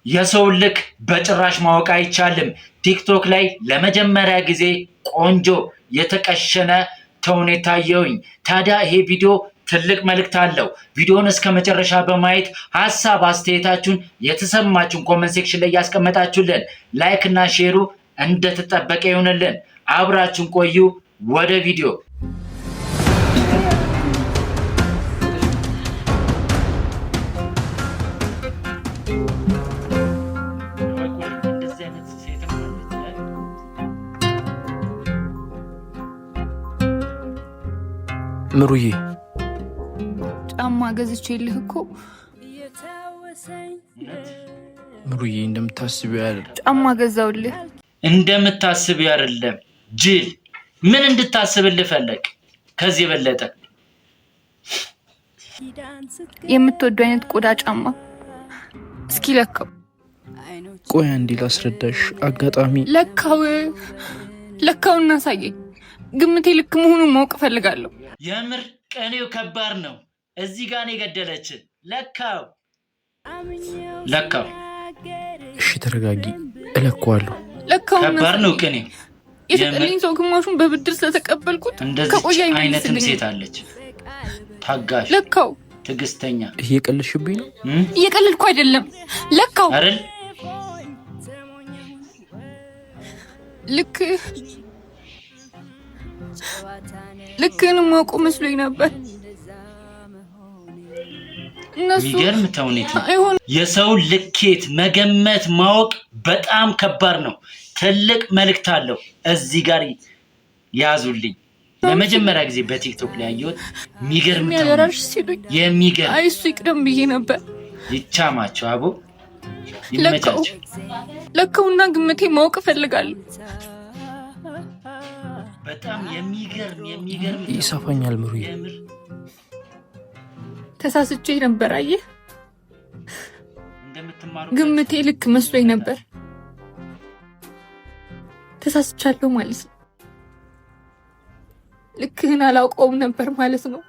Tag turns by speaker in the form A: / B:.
A: የሰው ልክ በጭራሽ ማወቅ አይቻልም። ቲክቶክ ላይ ለመጀመሪያ ጊዜ ቆንጆ የተቀሸነ ተውኔት ታየውኝ። ታዲያ ይሄ ቪዲዮ ትልቅ መልእክት አለው። ቪዲዮውን እስከ መጨረሻ በማየት ሀሳብ አስተያየታችሁን የተሰማችሁን ኮመንት ሴክሽን ላይ ያስቀመጣችሁልን ላይክ እና ሼሩ እንደተጠበቀ ይሆንልን። አብራችሁን ቆዩ። ወደ ቪዲዮ
B: ምሩዬ
C: ጫማ ገዝቼልህ እኮ
B: ምሩዬ፣ እንደምታስቢው አይደለም።
C: ጫማ ገዛውልህ።
A: እንደምታስቢው አይደለም ጅል። ምን እንድታስብልህ ፈለግ? ከዚህ የበለጠ
C: የምትወደው አይነት ቆዳ ጫማ እስኪ ለካው።
B: ቆይ አንዴ ላስረዳሽ። አጋጣሚ
C: ለካው እናሳየኝ። ግምቴ ልክ መሆኑን ማወቅ እፈልጋለሁ።
A: የምር ቀኔው ከባድ ነው። እዚህ ጋር ነው የገደለችን። ለካው።
B: እሺ ተረጋጊ፣ እለካዋለሁ።
C: ለካው
A: ከባድ ነው ቀኔው።
C: የሰጠልኝ ሰው ግማሹን በብድር ስለተቀበልኩት
A: እንደዚህ አይነትም ሴት አለች። ታጋሽ፣
C: ለካው፣
A: ትዕግስተኛ።
B: እየቀለድሽብኝ ነው?
C: እየቀለድኩ አይደለም። ለካው
A: አይደል?
C: ልክህን ማውቀው መስሎኝ ነበር።
A: የሚገርም ተውኔት ነው። የሰው ልኬት መገመት ማወቅ በጣም ከባድ ነው። ትልቅ መልእክት አለው። እዚህ ጋር ያዙልኝ። ለመጀመሪያ ጊዜ በቲክቶክ ላይ ያየሁት የሚገርም የሚገርም።
C: አይ እሱ ይቅደም ብዬ ነበር።
A: ይቻማቸው አቦ፣ ይመቻቸው።
C: ለካውና ግምቴ ማወቅ እፈልጋለሁ።
A: በጣም የሚገርም
B: ይሰፋኛል ምሩዬ።
C: ተሳስቼ ነበር። አየህ፣ ግምቴ ልክ መስሎኝ ነበር። ተሳስቻለሁ ማለት ነው። ልክህን አላውቀውም ነበር ማለት ነው።